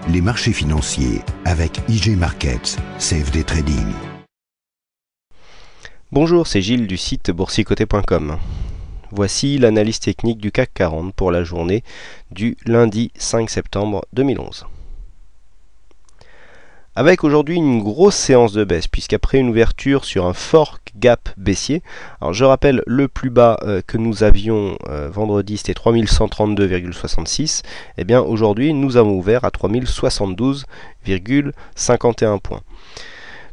les marchés financiers avec IG Markets, CFD Trading. Bonjour, c'est Gilles du site boursiercoté.com. Voici l'analyse technique du CAC 40 pour la journée du lundi 5 septembre 2011. Avec aujourd'hui une grosse séance de baisse, puisqu'après une ouverture sur un fort gap baissier, alors je rappelle le plus bas que nous avions vendredi, c'était 3132,66, et bien aujourd'hui nous avons ouvert à 3072,51 points.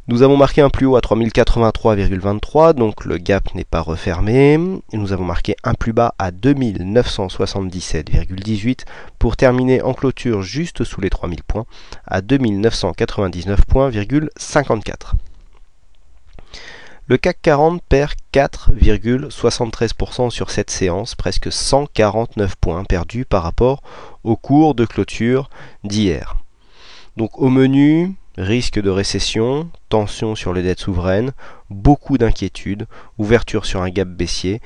Nous avons marqué un plus haut à 3083,23, donc le gap n'est pas refermé. Et nous avons marqué un plus bas à 2977,18 pour terminer en clôture juste sous les 3000 points à 2999 points,54. Le CAC 40 perd 4,73% sur cette séance, presque 149 points perdus par rapport au cours de clôture d'hier. Donc au menu, risque de récession, tension sur les dettes souveraines, beaucoup d'inquiétudes, ouverture sur un gap baissier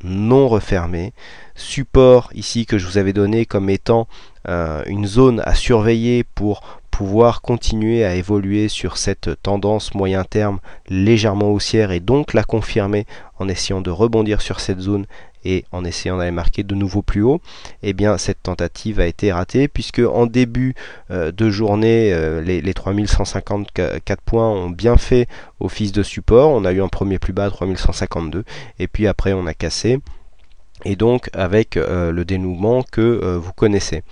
non refermé, support ici que je vous avais donné comme étant une zone à surveiller pour pouvoir continuer à évoluer sur cette tendance moyen terme légèrement haussière et donc la confirmer en essayant de rebondir sur cette zone et en essayant d'aller marquer de nouveau plus haut. Eh bien cette tentative a été ratée puisque en début de journée les 3154 points ont bien fait office de support. On a eu un premier plus bas à 3152 et puis après on a cassé et donc avec le dénouement que vous connaissez.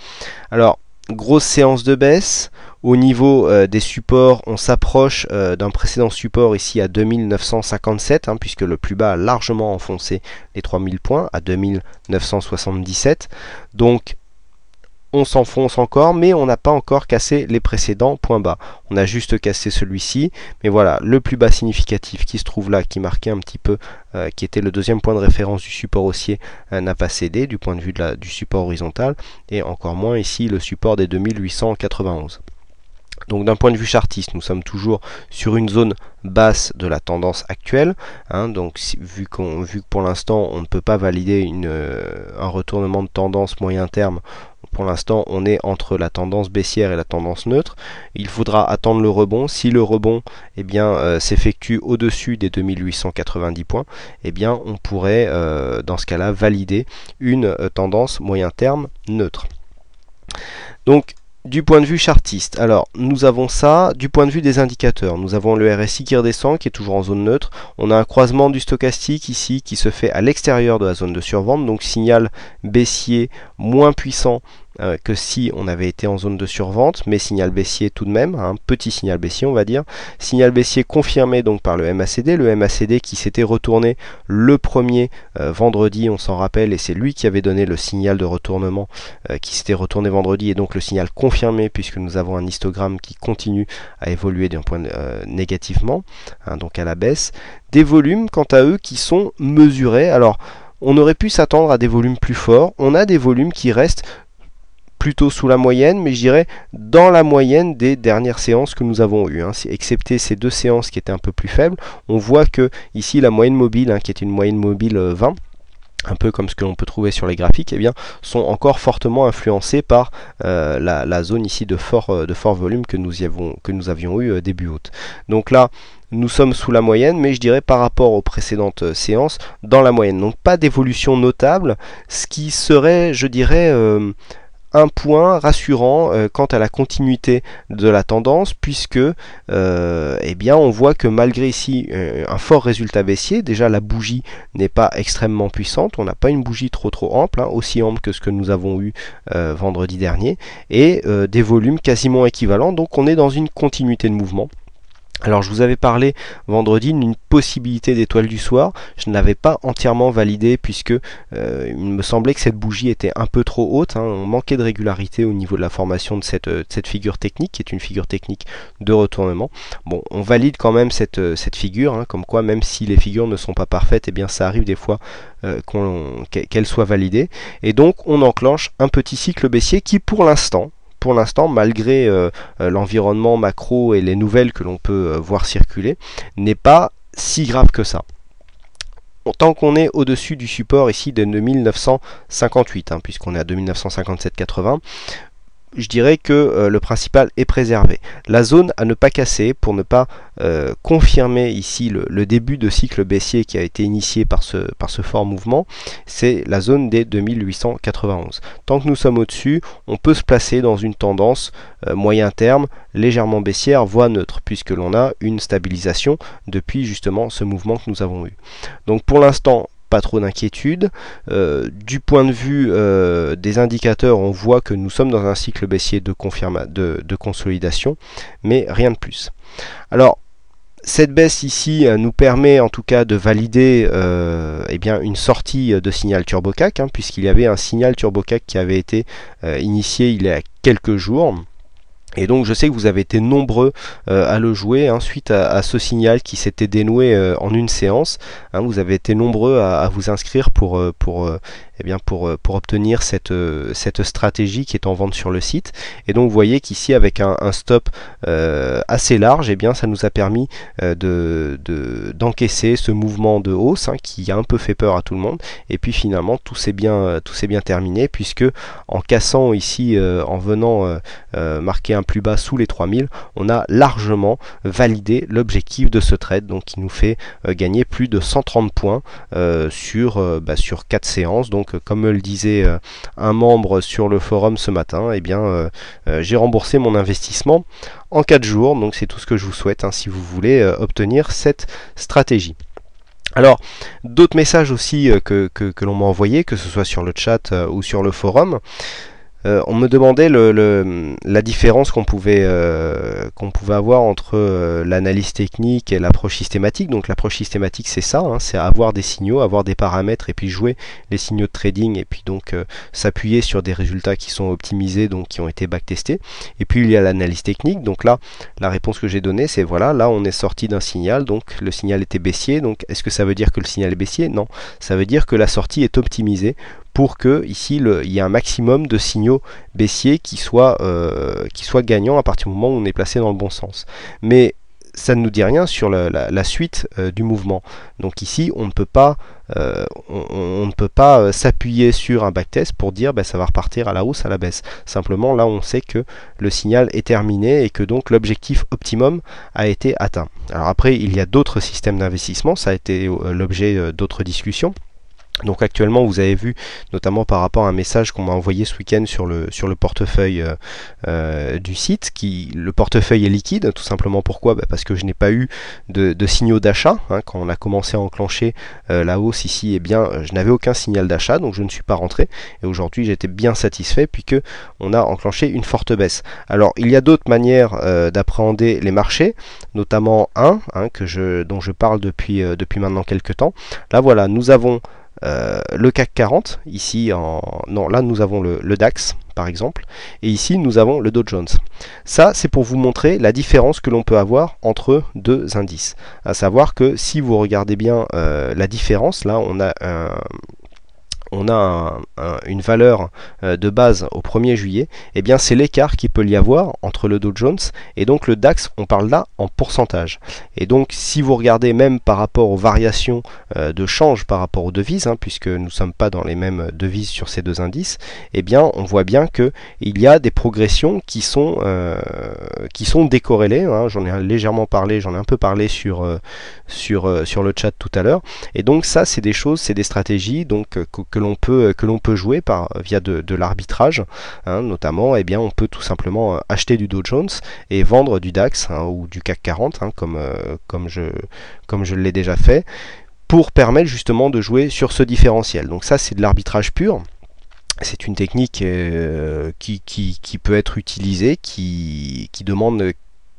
Alors grosse séance de baisse. Au niveau des supports, on s'approche d'un précédent support ici à 2957, puisque le plus bas a largement enfoncé les 3000 points à 2977. Donc on s'enfonce encore, mais on n'a pas encore cassé les précédents points bas. On a juste cassé celui-ci, mais voilà, le plus bas significatif qui se trouve là, qui marquait un petit peu, qui était le deuxième point de référence du support haussier, n'a pas cédé du point de vue du support horizontal, et encore moins ici le support des 2891. Donc d'un point de vue chartiste, nous sommes toujours sur une zone basse de la tendance actuelle. Donc vu que pour l'instant on ne peut pas valider un retournement de tendance moyen terme, pour l'instant on est entre la tendance baissière et la tendance neutre. Il faudra attendre le rebond. Si le rebond s'effectue au-dessus des 2890 points, on pourrait dans ce cas-là valider une tendance moyen terme neutre. Donc du point de vue chartiste, alors nous avons ça. Du point de vue des indicateurs, nous avons le RSI qui redescend, qui est toujours en zone neutre. On a un croisement du stochastique ici qui se fait à l'extérieur de la zone de survente, donc signal baissier moins puissant que si on avait été en zone de survente, mais signal baissier tout de même, un petit signal baissier on va dire. Signal baissier confirmé donc par le MACD qui s'était retourné le premier vendredi, on s'en rappelle, et c'est lui qui avait donné le signal de retournement qui s'était retourné vendredi, et donc le signal confirmé puisque nous avons un histogramme qui continue à évoluer d'un point négativement, donc à la baisse. Des volumes quant à eux qui sont mesurés. Alors on aurait pu s'attendre à des volumes plus forts, on a des volumes qui restent plutôt sous la moyenne, mais je dirais dans la moyenne des dernières séances que nous avons eues, excepté ces deux séances qui étaient un peu plus faibles. On voit que ici la moyenne mobile, qui est une moyenne mobile 20, un peu comme ce que l'on peut trouver sur les graphiques, sont encore fortement influencés par la zone ici de fort volume que nous avions eu début août. Donc là, nous sommes sous la moyenne, mais je dirais par rapport aux précédentes séances, dans la moyenne. Donc pas d'évolution notable, ce qui serait, je dirais, un point rassurant quant à la continuité de la tendance, puisque on voit que malgré ici un fort résultat baissier, déjà la bougie n'est pas extrêmement puissante, on n'a pas une bougie trop ample, aussi ample que ce que nous avons eu vendredi dernier, et des volumes quasiment équivalents, donc on est dans une continuité de mouvement. Alors je vous avais parlé vendredi d'une possibilité d'étoile du soir, je ne l'avais pas entièrement validé puisque il me semblait que cette bougie était un peu trop haute, on manquait de régularité au niveau de la formation de cette figure technique qui est une figure technique de retournement. Bon, on valide quand même cette figure, comme quoi même si les figures ne sont pas parfaites, ça arrive des fois qu'elles soient validées, et donc on enclenche un petit cycle baissier qui pour l'instant, malgré l'environnement macro et les nouvelles que l'on peut voir circuler, n'est pas si grave que ça. Tant qu'on est au-dessus du support ici de 2958, puisqu'on est à 2957,80, je dirais que le principal est préservé. La zone à ne pas casser pour ne pas confirmer ici le début de cycle baissier qui a été initié par ce fort mouvement, c'est la zone des 2891. Tant que nous sommes au-dessus, on peut se placer dans une tendance moyen terme légèrement baissière, voire neutre, puisque l'on a une stabilisation depuis justement ce mouvement que nous avons eu. Donc pour l'instant, pas trop d'inquiétude. Du point de vue des indicateurs, on voit que nous sommes dans un cycle baissier de consolidation, mais rien de plus. Alors, cette baisse ici nous permet en tout cas de valider eh bien, une sortie de signal TurboCAC, puisqu'il y avait un signal TurboCAC qui avait été initié il y a quelques jours. Et donc je sais que vous avez été nombreux à le jouer suite à ce signal qui s'était dénoué en une séance. Vous avez été nombreux à vous inscrire pour obtenir cette stratégie qui est en vente sur le site. Et donc vous voyez qu'ici avec un stop assez large, eh bien, ça nous a permis d'encaisser ce mouvement de hausse qui a un peu fait peur à tout le monde. Et puis finalement tout s'est bien terminé, puisque en cassant ici, en venant marquer un plus bas sous les 3000, on a largement validé l'objectif de ce trade, donc qui nous fait gagner plus de 130 points sur 4 séances. Donc comme me le disait un membre sur le forum ce matin, eh bien j'ai remboursé mon investissement en 4 jours, donc c'est tout ce que je vous souhaite si vous voulez obtenir cette stratégie. Alors, d'autres messages aussi que l'on m'a envoyé, que ce soit sur le chat ou sur le forum. On me demandait la différence qu'on pouvait avoir entre l'analyse technique et l'approche systématique. Donc l'approche systématique, c'est ça, c'est avoir des signaux, avoir des paramètres et puis jouer les signaux de trading et puis donc s'appuyer sur des résultats qui sont optimisés, donc qui ont été backtestés. Et puis il y a l'analyse technique. Donc là, la réponse que j'ai donnée, c'est voilà, là on est sorti d'un signal, donc le signal était baissier. Donc est-ce que ça veut dire que le signal est baissier? Non, ça veut dire que la sortie est optimisée pour que ici il y ait un maximum de signaux baissiers qui soient gagnants à partir du moment où on est placé dans le bon sens. Mais ça ne nous dit rien sur la suite du mouvement. Donc ici on ne peut pas s'appuyer sur un backtest pour dire ça va repartir à la hausse, à la baisse. Simplement là on sait que le signal est terminé et que donc l'objectif optimum a été atteint. Alors après il y a d'autres systèmes d'investissement, ça a été l'objet d'autres discussions. Donc actuellement vous avez vu notamment par rapport à un message qu'on m'a envoyé ce week-end sur le portefeuille du site, le portefeuille est liquide, tout simplement. Pourquoi? Parce que je n'ai pas eu de signaux d'achat quand on a commencé à enclencher la hausse ici. Eh bien je n'avais aucun signal d'achat, donc je ne suis pas rentré, et aujourd'hui j'étais bien satisfait puisque on a enclenché une forte baisse. Alors il y a d'autres manières d'appréhender les marchés, notamment dont je parle depuis maintenant quelques temps. Là voilà, nous avons le CAC 40, ici là nous avons le DAX par exemple, et ici nous avons le Dow Jones. Ça c'est pour vous montrer la différence que l'on peut avoir entre deux indices. À savoir que si vous regardez bien la différence, là on a une valeur de base au 1er juillet, et bien c'est l'écart qu'il peut y avoir entre le Dow Jones et donc le DAX. On parle là en pourcentage. Et donc si vous regardez même par rapport aux variations de change par rapport aux devises, puisque nous ne sommes pas dans les mêmes devises sur ces deux indices, et bien on voit bien que il y a des progressions qui sont décorrélées. J'en ai légèrement parlé, j'en ai un peu parlé sur le chat tout à l'heure. Et donc ça c'est des choses, c'est des stratégies donc que l'on peut jouer via de l'arbitrage, notamment. Eh bien on peut tout simplement acheter du Dow Jones et vendre du DAX ou du CAC 40 comme je l'ai déjà fait, pour permettre justement de jouer sur ce différentiel. Donc ça c'est de l'arbitrage pur. C'est une technique qui peut être utilisée, qui demande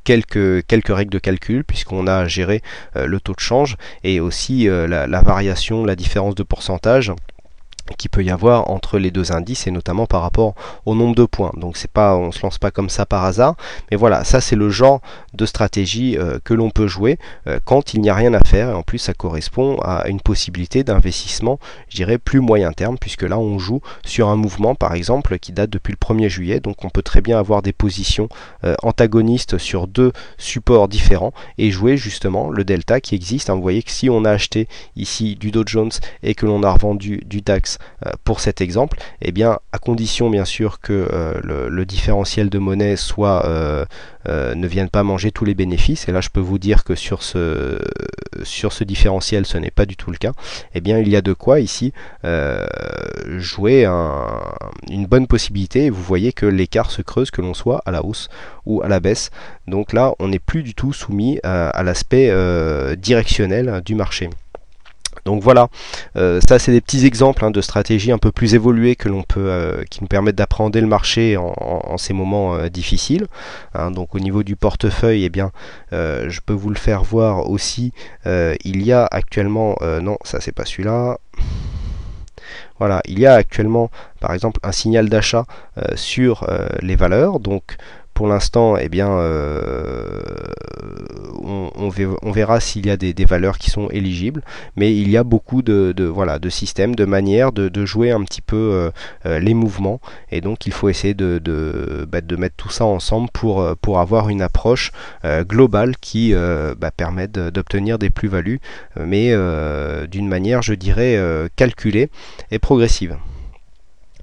quelques règles de calcul, puisqu'on a à gérer le taux de change et aussi la variation, la différence de pourcentage qui peut y avoir entre les deux indices, et notamment par rapport au nombre de points. Donc on se lance pas comme ça par hasard, mais voilà, ça c'est le genre de stratégie que l'on peut jouer quand il n'y a rien à faire, et en plus ça correspond à une possibilité d'investissement, je dirais plus moyen terme, puisque là on joue sur un mouvement par exemple qui date depuis le 1er juillet, donc on peut très bien avoir des positions antagonistes sur deux supports différents et jouer justement le delta qui existe. Vous voyez que si on a acheté ici du Dow Jones et que l'on a revendu du DAX Forex pour cet exemple, eh bien à condition bien sûr que le différentiel de monnaie soit ne vienne pas manger tous les bénéfices, et là je peux vous dire que sur ce différentiel ce n'est pas du tout le cas, eh bien il y a de quoi ici jouer une bonne possibilité, et vous voyez que l'écart se creuse que l'on soit à la hausse ou à la baisse. Donc là on n'est plus du tout soumis à l'aspect directionnel du marché. Donc voilà, ça c'est des petits exemples de stratégies un peu plus évoluées que l'on peut, qui nous permettent d'appréhender le marché en ces moments difficiles. Donc au niveau du portefeuille, eh bien, je peux vous le faire voir aussi. Il y a actuellement, non, ça c'est pas celui-là. Voilà, il y a actuellement, par exemple, un signal d'achat sur les valeurs. Donc pour l'instant, eh bien, on verra s'il y a des valeurs qui sont éligibles, mais il y a beaucoup voilà, de systèmes, de manières de jouer un petit peu les mouvements, et donc il faut essayer de mettre tout ça ensemble pour avoir une approche globale qui permette d'obtenir des plus-values, mais d'une manière, je dirais, calculée et progressive.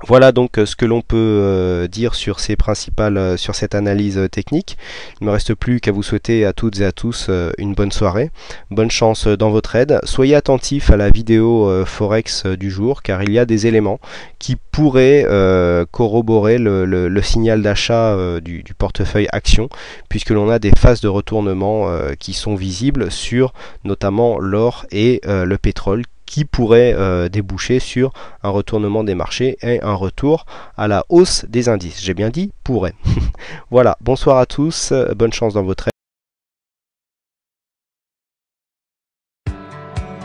Voilà donc ce que l'on peut dire sur sur cette analyse technique. Il ne me reste plus qu'à vous souhaiter à toutes et à tous une bonne soirée, bonne chance dans votre trade. Soyez attentifs à la vidéo Forex du jour, car il y a des éléments qui pourraient corroborer le signal d'achat du portefeuille action, puisque l'on a des phases de retournement qui sont visibles sur notamment l'or et le pétrole, qui pourrait déboucher sur un retournement des marchés et un retour à la hausse des indices. J'ai bien dit pourrait. Voilà, bonsoir à tous, bonne chance dans votre trade.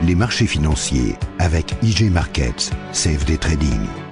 Les marchés financiers avec IG Markets, CFD Trading.